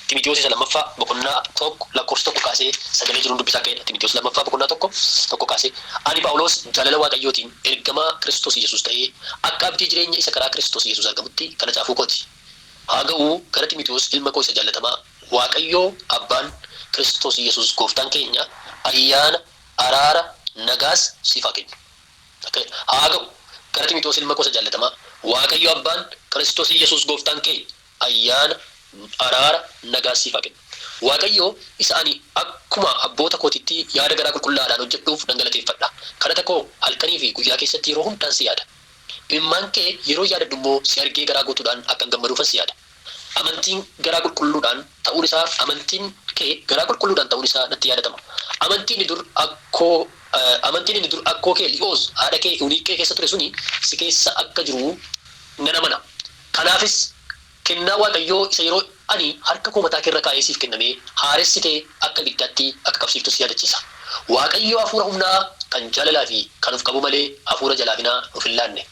Timitiyoos isa lammaffaa boqonnaa tokko lakkoofsa tokko kaasee sagalee jiruun dubbisaa ka'edha. Timitiyoos lammaffaa boqonnaa tokko kaasee ani Phaawulos jaalala Waaqayyootiin ergamaa Kiristoos Yesuus ta'ee akka abdii jireenya isa karaa Kiristoos Yesuus argamutti kana caafuu kooti. Haa ga'u gara Timitiyoos ilma koo isa jaallatamaa Waaqayyoo Abbaan Kiristoos Yesuus gooftaan keenya ayyaana araara nagaas siif haa kennu. Haa ga'u gara Timitiyoos ilma koo isa jaallatamaa Waaqayyoo Abbaan Kiristoos Yesuus gooftaan keenya ayyaana araara nagaas siif haa kennu. Waaqayyoo isa ani akkuma abboota kootitti yaada garaa qulqullaadhaan hojjedhuuf nan galateeffadha. Kadhata koo halkanii fi guyyaa keessatti yeroo hundaan si yaada. Imimmaan kee yeroo yaadadhu immoo si argee garaa guutuudhaan akkan gammaduufan si yaada. Amantiin garaa qulqulluudhaan ta'uun isaa amantiin kee garaa qulqulluudhaan ta'uun isaa natti yaadatama. Amantiin inni dur akkoo kee Li'oos haadha kee Euniiqee keessa ture suni si keessa akka jiru nan amana. Kanaafis kennaa Waaqayyoo isa yeroo ani harka koo mataa keerra kaa'ee siif kennamee haaressitee akka biddaatti akka qabsiiftu si yaadachiisa. Waaqayyoo hafuura humnaa kan jaalalaa fi kan of qabu malee hafuura jalaafinaa of hin laanne.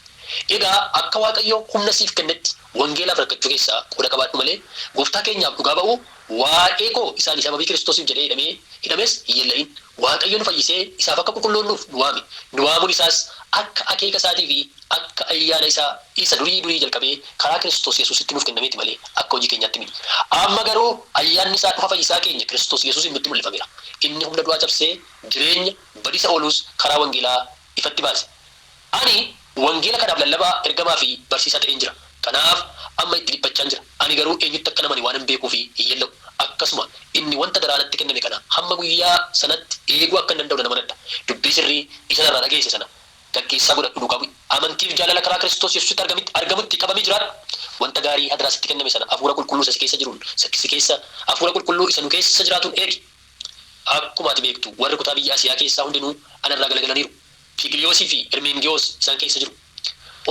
Egaa akka Waaqayyoo humna siif kennetti wangeelaaf rakkachuu keessaa qooda qabaadhu malee gooftaa keenyaaf dhugaa ba'u waa'ee koo isaan sababii Kiristoosiif jedhee hidhames hin yella'iin. Waaqayyo nu fayyisee isaaf akka qulqulloonnuuf nu waame. Nu waamuun isaas akka akeeka isaatii fi akka ayyaana isaa isa durii jalqabee karaa Kiristoos Yesuusitti nuuf kennameeti malee akka hojii keenyaatti miti. Amma garuu ayyaanni isaa dhufa fayyisaa keenya Kiristoos Yesuusiin nutti mul'ifameera. Inni humna du'aa cabsee jireenya badiisa oolus karaa wangeelaa ifatti baase. Ani wangeela kanaaf lallabaa ergamaa fi barsiisaa ta'een jira. Kanaaf amma itti dhiphachaan jira. Ani garuu eenyutti akka namani waan hin beekuu fi hin yella'u. Akkasuma inni wanta daraanatti kenname kana hamma guyyaa sanatti eeguu akka hin danda'u nan amanadha. Dubbii sirrii isa irraa dhageesse sana gaggeessaa godhadhu dhugaa bu'i. Amantiif jaalala karaa Kiristoos Yesuusitti argamutti qabamee jiraadhu. Wanta gaarii hadaraasitti kenname sana hafuura qulqulluu isa si keessa jiruun si keessa hafuura qulqulluu isa nu keessa jiraatuun eegi. Akkuma ati beektu warri kutaa biyya Asiyaa keessaa hundinuu anarraa galagalaniiru. Fiigiliyoosii fi Hermengiyoos isaan keessa jiru.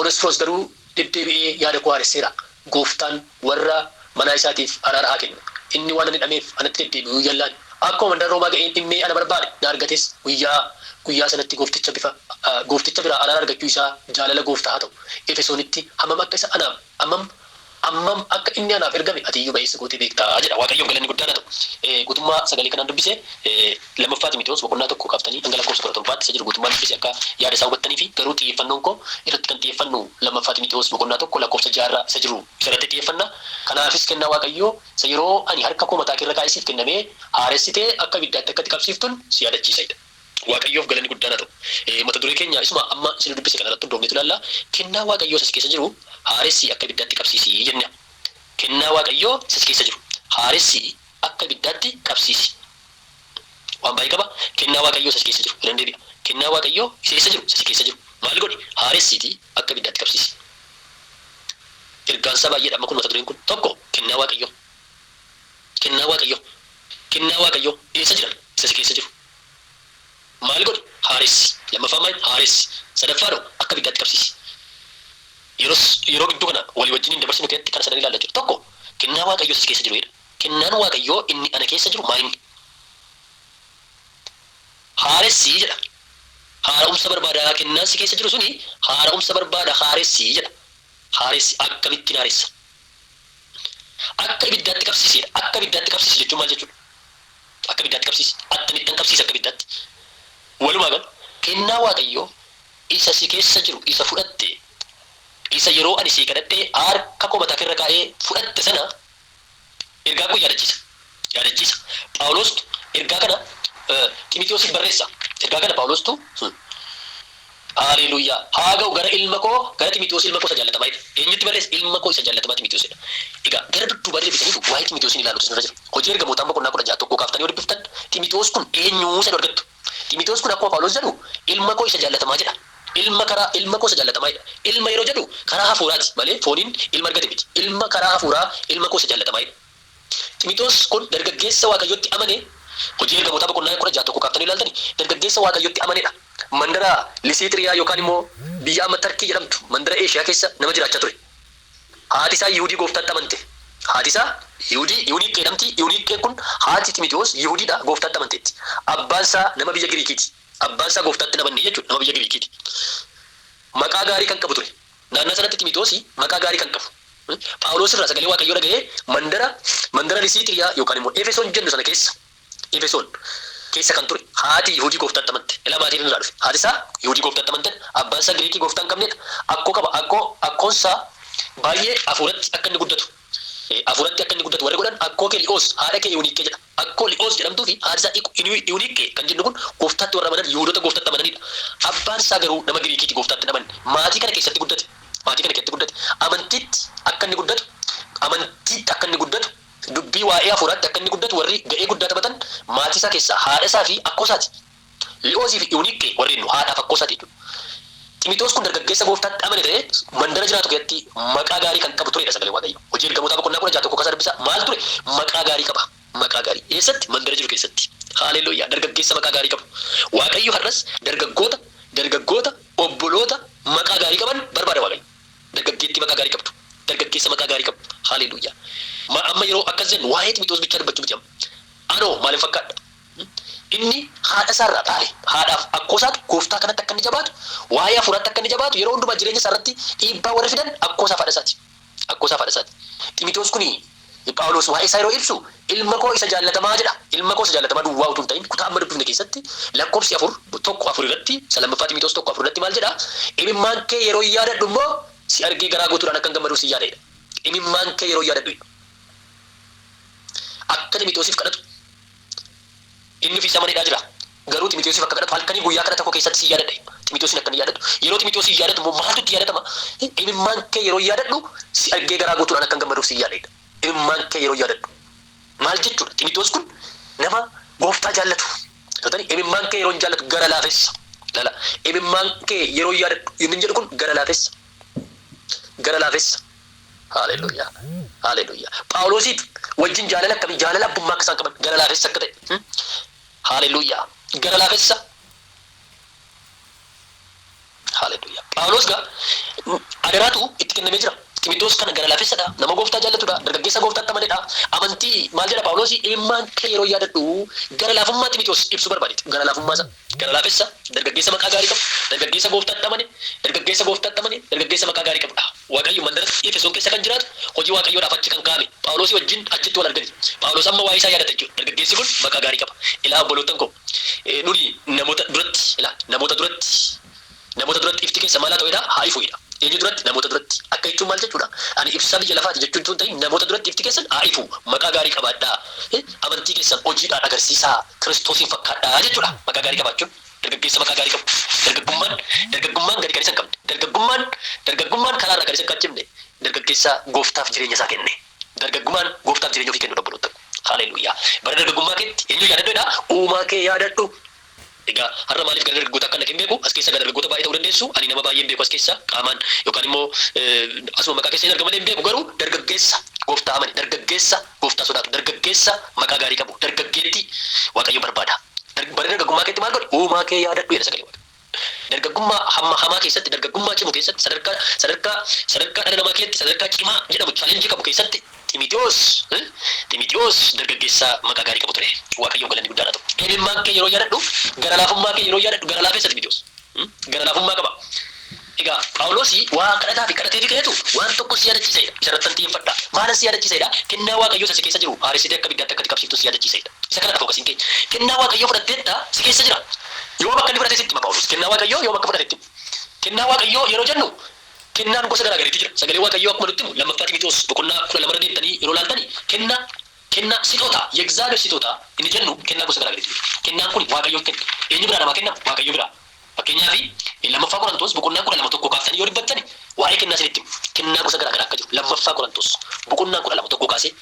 Onesfoos garuu deddeebi'ee yaada koo haaresseera. Gooftaan warra mana isaatiif araara haa kennu. Inni waan ani dhameef anatti deddeebi'uu jallaan. Akkuma mandara Roomaa ga'een dhimmee ana barbaade na argates guyyaa sanatti goofticha biraa araara argachuu isaa jaalala gooftaa haa ta'u. Efesoonitti hammam akka isa anaaf hammam akka inni anaaf ergame ati iyyuu ba'eessa gootee beektaa jedha. Waaqayyoon galanni guddaan haa ta'u. Guutummaa sagalee kanaan dubbisee lammaffaa Timitiyoos boqonnaa tokko kaaftanii hanga lakkoofsa 17 isa jiru guutummaan dubbisee akka yaada isaa hubattanii fi garuu xiyyeeffannoon koo irratti kan xiyyeeffannu lammaffaa Timitiyoos boqonnaa tokko lakkoofsa 6 isa jiru isarratti xiyyeeffanna. Kanaafis kennaa Waaqayyoo isa yeroo ani harka koo mataa keerra kaa'ee siif kennamee haaressitee akka biddaatti akkatti qabsiiftuun si yaadachiisaidha. Waaqayyoof galanni guddaan haa ta'u. Mata duree keenya isuma amma isin dubbise kanarratti hundoofnetu ilaalla. Kennaa Waaqayyoo isa keessa jiru haaressi akka biddaatti qabsiisi jenna. Kennaa Waaqayyoo isa keessa jiru haaressi akka biddaatti qabsiisi. Waan baay'ee qaba. Kennaa Waaqayyoo isa keessa jiru ilan deebi'a. Kennaa Waaqayyoo isa keessa jiru maal godhi haaressiiti akka biddaatti qabsiisi. Ergaansa baay'eedha amma kun mata dureen kun tokko kennaa Waaqayyoo. Kennaa Waaqayyoo eessa jiran isa keessa jiru. Maal godhi haaressi. Lammaffaa maal haaressi. Sadaffaadho akka biddaatti qabsiisi. Yeroo gidduu kana walii wajjin dabarsinu keessatti kan sadan ilaallaa jiru tokko kennaa Waaqayyoo isa keessa jiru jedha. Kennaan Waaqayyoo inni ana keessa jiru maal inni? Haaressi jedha. Haara'umsa barbaada kennaan si keessa jiru suni haara'umsa barbaada haaressi jedha. Haaressi akkamittiin haaressa? Akka biddaatti qabsiisedha. Akka biddaatti qabsiisi jechuun maal jechuudha? Akka biddaatti qabsiisi. Akkamittiin qabsiisa akka biddaatti? Walumaa gala kennaa Waaqayyoo isa si keessa jiru isa fudhatte isa yeroo ani si kadhadhee harka koo mataa keerra kaa'ee fudhatte sana ergaa koo yaadachiisa. Phaawulostu ergaa kana Timitiyoosiif barreessa. Ergaa kana Phaawulostu Haleluuyaa. Haa ga'u gara Timitiyoos ilma koo isa jaallatamaa jedha. Eenyutti barreessa? Ilma koo isa jaallatamaa Timitiyoos. Egaa gara dudduubaa deebitanii waa'ee Timitiyoosiin ilaaluutu irra jira. Hojii ergamootaa boqonnaa 16 tokko kaaftanii yoo dubbiftan Timitiyoos kun eenyu isa argattu? Timitiyoos kun akkuma Phaawulos jedhu ilma koo isa jaallatamaa jedha. Ilma koo isa jaallatamaa jedha. Ilma yeroo jedhu karaa hafuuraati malee fooniin ilma argate miti. Ilma karaa hafuuraa ilma koo isa jaallatamaa jedha. Timitiyoos kun dargaggeessa Waaqayyootti amane hojii ergamootaa boqonnaa 16 tokko kaaftanii ilaaltani dargaggeessa Waaqayyootti amanedha. Mandara Lisiitiriyaa yookaan immoo biyya amma Tarkii jedhamtu mandara Eeshiyaa keessa nama jiraachaa ture. Haati isaa Yihuudii gooftaatti amante. Haati isaa Yuuniiqee jedhamti. Yuuniiqeen kun haati Timitiyoos Yihuudiidha gooftaatti amanteetti. Abbaan isaa nama biyya Giriikiiti. Abbaan isaa gooftaatti namanne jechuudha nama biyya Giriikiiti. Maqaa gaarii kan qabu ture. Naannoo sanatti Timitiyoos maqaa gaarii kan qabu. Phaawulos irraa sagalee waaqayyoo dhaga'ee mandara Lisiitiriyaa yookaan immoo Efesoon jennu sana Efesoon keessa kan ture haati Yihuudii gooftaatti amante. Ilaa maatiin irraa dhufe. Haati isaa Yihuudii gooftaatti amante. Abbaan isaa Giriikii gooftaa hin qabnedha. Akkoo qaba. Akkoonsaa baay'ee hafuuratti akka inni guddatu. Hafuuratti akka inni guddatu warri godhan akkoo kee Li'oos haadha kee Yuuniikkee jedha. Akkoo Li'oos jedhamtuu fi haati isaa Yuuniikkee kan jennu kun gooftaatti warra amanan Yihuudoota gooftaatti amananidha. Abbaan isaa garuu nama Giriikiiti gooftaatti hin amanne. Maatii kana keessatti guddate. Amantiitti akka inni guddatu. Amantiitti akka inni guddatu. Dubbii waa'ee hafuuraatti akka inni guddatu warri ga'ee guddaa taphatan maatii isaa keessaa haadha isaa fi akkoosaati. Li'oosii fi Yuuniikkee warri nu haadhaaf akkoosaati jechuudha. Ximitoos kun dargaggeessa gooftaatti amane ta'ee mandara jiraatu keessatti maqaa gaarii kan qabu turedha sagalee waaqayyo. Hojii ergamootaa boqonnaa 16 kaasa dubbisaa maal ture? Maqaa gaarii qaba. Maqaa gaarii. Eessatti? Mandara jiru keessatti. Haaleluyyaa dargaggeessa maqaa gaarii qabu. Waaqayyo har'as dargaggoota obboloota maqaa gaarii qaban barbaada waaqayyo. Dargaggeetti maqaa gaarii qabdu. Dargaggeessa maqaa gaarii qabu. Haaleluyyaa. Amma yeroo akkas jennu waa'ee Ximitoos bichaa dubbachuu miti amma. Anoo maaliif fakkaadha? Inni haadha isaarraa dhaale haadhaaf akkoosaatu gooftaa kanatti akka inni jabaatu waa'ee hafuuraatti akka inni jabaatu yeroo hundumaa jireenya isaarratti dhiibbaa warri fidan akkoosaaf haadha isaati. Ximitoos kuni Phaawulos waa'ee isaa yeroo ibsu ilma koo isa jaallatamaa jedha. Ilma koo isa jaallatamaa duwwaa utuu hin ta'in kutaa amma dubbifne keessatti lakkoofsi 4 irratti lammaffaa Ximitoos 1 irratti maal jedha? Imimmaan kee yeroo yaadadhu immoo si argee garaa guutuudhaan akkan gammaduu si yaadadha. Imimmaan kee yeroo yaadadhu akka Ximitoosiif kadhatu inni fi samanidhaa jira. Garuu Ximitoosiif akka kadhatu halkanii guyyaa kadhata koo keessatti si yaadadha. Ximitoosiin akka inni yaadatu. Yeroo Ximitoosiif yaadatu immoo maaltu itti yaadatama? Imimmaan kee yeroo yaadadhu si argee garaa guutuudhaan akkan gammaduuf si yaadadha. Imimmaan kee yeroo yaadadhu. Maal jechuudha? Ximitoos kun nama gooftaa jaallatu. Imimmaan kee yeroo hin jaallatu gara laafessa. Imimmaan kee yeroo yaadadhu inni jedhu kun gara laafessa. Haaleluyyaa. Phaawulosiif wajjin jaalala akkamii jaalala abbummaa akka isaan qaban gara laafessa akka ta'e. Haaleluyyaa. Gara laafessa. Haaleluyyaa. Phaawulos gaa adaraatu itti kennamee jira. Ximitoos kana gara laafessadha. Nama gooftaa jaallatudha. Dargaggeessa gooftaatti amanedha. Amantii maal jedha Phaawulos? Imimmaan kee yeroo yaadadhu gara laafummaa Ximitoos ibsuu barbaadeeti. Gara laafummaa isaa. Gara laafessa. Dargaggeessa maqaa gaarii qabu. Dargaggeessa gooftaatti amane. Dargaggeessa maqaa gaarii qabudha. Waaqayyo mandara Efesoon keessa kan jiraatu hojii waaqayyoodhaaf achi kan kaa'ame. Phaawulos wajjin achitti wal argani. Phaawulos amma waa'ee isaa yaadata jechuudha. Dargaggeessi kun maqaa gaarii qaba. Ilaa obboloottan koo nuni namoota duratti ifti keessa maal haa ta'edha? Haa ifuudha. Eenyu duratti? Namoota duratti. Akka jechuun maal jechuudha? Ani ibsaa biyya lafaati jechuun tun ta'in namoota duratti ifti keessan haa ifu. Maqaa gaarii qabaadhaa. Amantii keessan hojiidhaan agarsiisaa. Kiristoosiin fakkaadhaa jechuudha. Maqaa gaarii qabaachuun. Dargaggeessa maqaa gaarii qabu. Dargaggummaan gadi kan isa hin qabne. Dargaggummaan karaa irraa kan isa hin qaachifne. Dargaggeessa gooftaaf jireenya isaa kenne. Dargaggummaan gooftaaf jireenya ofii kennu obboloota. Haaleluyyaa. Bara dargaggummaa keetti eenyu yaadadhuudha? Uumaa kee yaadadhu. Egaa har'a maaliif gara dargaggoota akka hin beeku? As keessa gara dargaggoota baay'ee ta'uu dandeessu. Ani nama baay'ee hin beeku as keessa qaamaan yookaan immoo asuma maqaa keessa hin argaman hin beeku garuu dargaggeessa gooftaa amane, dargaggeessa gooftaa sodaatu, dargaggeessa maqaa gaarii qabu, dargaggeetti waaqayyo barbaada. Bara dargaggummaa keetti maal godhe? Uumaa kee yaadadhu jedha sagalee Waaqayyoo. Dargaggummaa hamaa keessatti, dargaggummaa cimu keessatti, sadarkaa dhala namaa keessatti, sadarkaa cimaa jedhamu chaalenjii qabu keessatti Ximitiyoos dargaggeessa maqaa gaarii qabu ture. Waaqayyoon galanni guddaa ta'u. Imimmaan kee yeroo yaadadhu, gara laafummaa kee yeroo yaadadhu, gara laafessa Ximitiyoos. Gara laafummaa qaba. Egaa Phaawulos waa kadhataa fi kadhatee fi kadhatu waan tokko si yaadachiisedha. Isarratti xiyyeeffadha. Maal si yaadachiisedha? Kennaa waaqayyoo si keessa jiru haaressitee akka biddaatti akka qabsiiftu si yaadachiisedha. Isa kana fokkasiin keenya. Kennaa waaqayyoo fudhatteetta si keessa jira. Yoo bakka inni fudhate sitti hima Phaawulos. Kennaa waaqayyoo yoo bakka fudhatetti. Kennaa waaqayyoo yeroo jennu kennaan gosa garaa garaatu jira. Sagalee waaqayyoo akkuma nutti himu lammaffaa Ximitiyoos boqonnaa 12 deemtanii yeroo laaltanii kennaa sitoota የእግዚአብሔር sitoota inni jennu kennaa gosa garaa garaatu jira. Kennaan kun waaqayyoo kenna. Eenyu biraa namaa kenna? Waaqayyoo biraa. Fakkeenyaaf lammaffaa Qorontos boqonnaa 12 tokko kaaftanii yoo dubbattani waa'ee kennaa isinitti kennaa gosa garaa garaa akka jiru lammaffaa Qorontos boqonnaa 12 tokko kaasee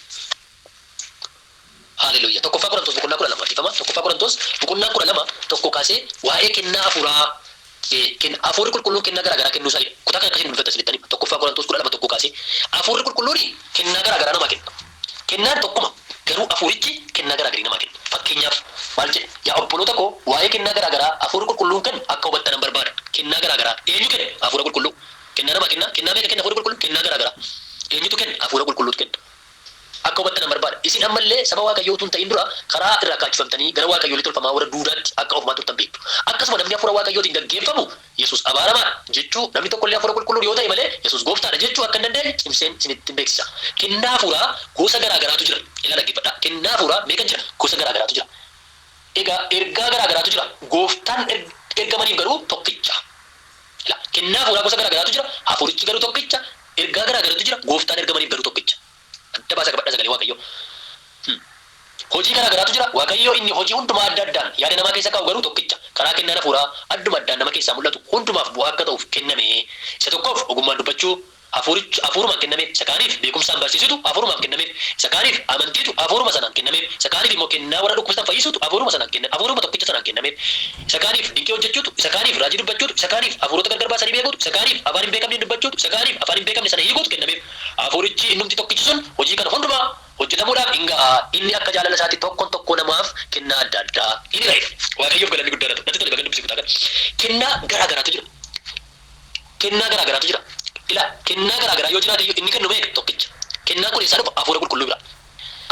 haaleluyyaa tokkoffaa Qorontos boqonnaa 12 tifama tokkoffaa Qorontos boqonnaa 12 tokko kaasee waa'ee kennaa hafuuraa hafuurri qulqulluun kennaa garaa garaa kennuu isaa kutaa kana akkasiin dubbatta isinitti tokkoffaa Qorontos 12 tokko kaasee hafuurri qulqulluun kennaa garaa garaa namaa kenna. Kennaan tokkuma garuu hafuurichi kennaa garaa garii namaa kenna. Fakkeenyaaf maal jedhe? Yaa obboloota koo waa'ee kennaa garaa garaa hafuurri qulqulluun kennu akka hubattan barbaada. Kennaa garaa garaa eenyu kenna? Hafuura qulqulluu. Kennaa namaa kennaa meeqa kenna hafuurri qulqulluun? Kennaa garaa garaa eenyutu kenna? Hafuura qulqulluutu kenna. Akka hubattan barbaada. isin ammallee saba waaqayyoo tun ta'in dura karaa irraa kaachifamtanii gara waaqayyoo tolfamaa warra duudaatti akka ofumaa turtan beektu. Akkasuma namni hafuura waaqayyootiin gaggeeffamu Yesuus abaaramaadha jechuu namni tokkollee hafuura qulqulluu yoo ta'e malee Yesuus gooftaadha jechuu akka hin dandeenye cimseen isinitti beeksisa. Kennaa hafuuraa gosa garaa garaatu jira. Ilaa dhaggeeffadha. Kennaa hafuuraa meeqa jira? Gosa garaa garaatu jira. Egaa ergaa garaa garaatu jira. Gooftaan ergamaniif garuu tokkicha. Kennaa hafuuraa gosa garaa garaatu jira. Hafuurichi garuu tokkicha. Ergaa garaa garaatu jira. Gooftaan ergamaniif garuu tokkicha. Adda baasa qabadha sagalee waaqayyoo. Hojii garaa garaatu jira. Waaqayyoo inni hojii hundumaa adda addaan yaada namaa keessa kaa'u garuu tokkicha. Karaa kennaa hafuuraa adduma addaan nama keessaa mul'atu hundumaaf bu'aa akka ta'uuf kenname. Isa tokkoof ogummaan dubbachuu hafuurumaan kennameef, isa kaaniif beekumsaan barsiisutu hafuurumaan kennameef, isa kaaniif amantiitu hafuuruma sanaan kennameef, isa kaaniif immoo kennaa warra dhukkubsatan fayyisuutu hafuuruma tokkicha sanaan kennameef, isa kaaniif dinqii hojjechuutu, isa kaaniif raajii dubbachuutu, isa kaaniif hafuurota gargar baasanii beekuutu, isa kaaniif afaan hin beekamne dubbachuutu, isa kaaniif afaan hin beekamne sana hiikuutu kennameef. Hafuurichi innumti tokkichi sun hojii kana hundumaa hojjetamuudhaaf hin ga'a. Inni akka jaalala isaatti tokko namaaf kennaa adda addaa inni ta'e. Waaqayyoof galanni guddaa natti tole bagan dubbisi kutaa kana. Kennaa garaa garaatu jira. Kennaa garaa garaatu jira. Kennaa garaa garaa yoo jiraate inni kennu meeqa tokkicha. Kennaa kun eessaa dhufa hafuura qulqulluu bira.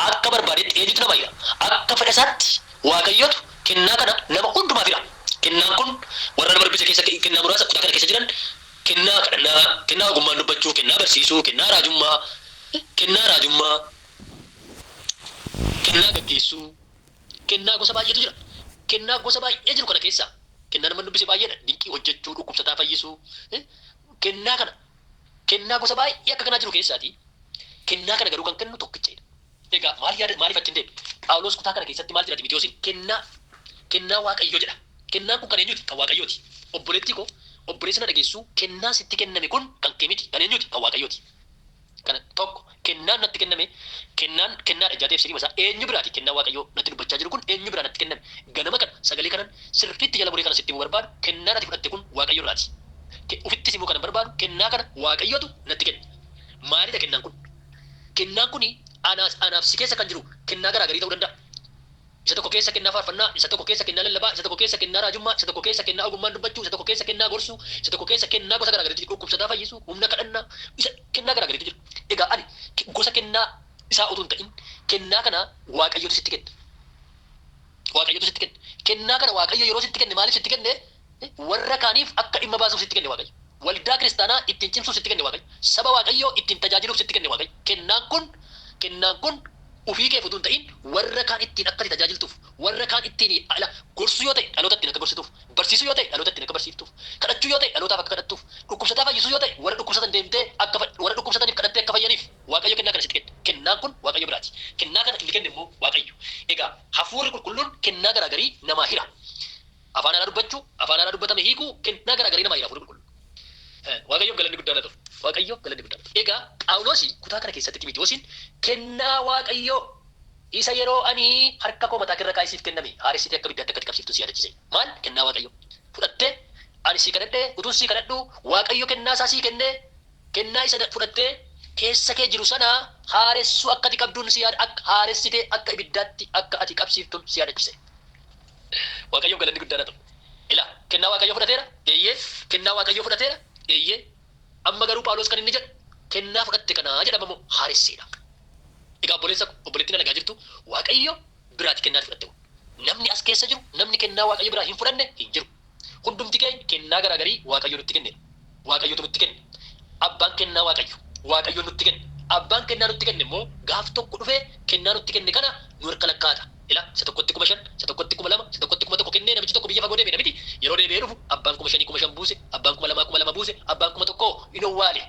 Akka barbaadetti eenyutu nama hira. Akka fedha isaatti waaqayyootu kennaa kana nama hundumaaf hira. Kennaan kun warra nama dubbisa keessa kennaa muraasa kutaa kana keessa jiran kennaa kadhannaa, kennaa ogummaan dubbachuu, kennaa barsiisuu, kennaa raajummaa, kennaa gaggeessuu, kennaa gosa baay'eetu jira. Kennaa gosa baay'ee jiru kana keessa kennaa nama dubbise baay'eedha. Dinqii hojjechuu, dhukkubsataa fayyisuu, kennaa gosa baay'ee akka kanaa jiru keessaati. Kennaa kana garuu kan kennu tokkichadha. Egaa maaliif achi hin deemne? Phaawulos kutaa kana keessatti maal jedha Timootewosiin? Kennaa waaqayyoo jedha. Kennaan kun kan eenyuti? Kan waaqayyooti. Obboleettii koo obboleessa na dhageessu kennaa sitti kenname kun kan kee miti. Kan eenyuti? Kan waaqayyooti. Kana tokko kennaan natti kenname kennaadha jaateef sirrii masaa eenyu biraati kennaa waaqayyoo natti dubbachaa jiru kun eenyu biraa natti kenname ganama kana sagalee kanan sirriitti jala muree kana sitti barbaadu kennaa natti fudhatte kun waaqayyo biraati. Ufittis immoo kana barbaadu kennaa kana waaqayyootu natti kenne. Maalidha kennaan kun? Kennaan kuni anaaf si keessa kan jiru kennaa garaa garii ta'uu danda'a. Isa tokko keessa kennaa faarfannaa, isa tokko keessa kennaa lallabaa, isa tokko keessa kennaa raajummaa, isa tokko keessa kennaa ogummaan dubbachuu, isa tokko keessa kennaa gorsuu, isa tokko keessa kennaa gosa garaa gariitu dhukkubsataa fayyisuu, humna kadhannaa, isa kennaa garaa gariitu jira. Egaa ani gosa kennaa isaa utuu hin ta'in kennaa kana waaqayyootu sitti kenna. Waaqayyootu sitti kenna. Kennaa kana waaqayyo yeroo sitti kenne maaliif sitti kenne? Warra kaaniif akka dhimma baasuuf sitti kenne waaqayyo. Waldaa kiristaanaa ittiin cimsuuf sitti kenne waaqayyo. Saba waaqayyoo ittiin tajaajiluuf sitti kenne waaqayyo. Kennaan kun ufii kee utuu hin ta'in warra kaan ittiin akka tajaajiltuuf, warra kaan ittiin gorsuu yoo ta'e dhaloota ittiin akka gorsituuf, barsiisuu yoo ta'e dhaloota ittiin akka barsiiftuuf, kadhachuu yoo ta'e dhalootaaf akka kadhattuuf, dhukkubsataa fayyisuu yoo ta'e warra dhukkubsatan deemtee akka warra dhukkubsataniif kadhattee akka fayyaniif waaqayyo kennaa kana sitti kenne. Kennaan kun waaqayyo biraati. Kennaa kana inni kenne immoo waaqayyo. Egaa hafuurri qulqulluun kennaa garaa garii namaa hira. Afaan haaraa dubbachuu, afaan haaraa dubbatame hiikuu kennaa garaa garii namaa hira hafuurri qulqulluun. Waaqayyoof galanni guddaa dha. Waaqayyoof galanni guddaa dha. Egaa Phaawulos kutaa kana keessatti Timootewosiin kennaa waaqayyoo isa yeroo ani harka koo mataa irra kaa'isiif kenname haaressitee akka biddaatti akkatti qabsiiftu si yaadachiise. Maal kennaa waaqayyoo fudhattee ani sii kadhadhee utuu sii kadhadhu waaqayyo kennaa isaa sii kennee kennaa isa fudhattee keessa kee jiru sana haaressuu akka ati qabduun si yaada akka haaressitee akka ibiddaatti akka ati qabsiiftuun si yaadachiise. Waaqayyoof galanni guddaa dha. Ila kennaa waaqayyoo fudhateera. Eeyyee kennaa waaqayyoo fudhateera. Eeyyee amma garuu Phaawulos kan inni jedhu kennaa fudhatte kanaa jedhama moo haaresseedha. Egaa obboleettiin nagaa jirtu waaqayyo biraati kennaa fudhatte. Namni as keessa jiru namni kennaa waaqayyo biraa hin fudhanne hin jiru. Hundumti keenya kennaa garaa garii waaqayyo nutti kenne. Waaqayyotu nutti kenne. Abbaan kennaa waaqayyo nutti kenne. Abbaan kennaa nutti kenne immoo gaaf tokko dhufee kennaa nutti kenne kana nu harka lakkaata. Ila isa tokkotti 5,000, isa tokkotti 2,000, isa tokkotti 1,000 kennee namichi tokko biyya fagoo deeme namiti yeroo deebi'ee dhufu abbaan 5,000 buuse, abbaan 2,000 buuse, abbaan 1,000 in owwaale.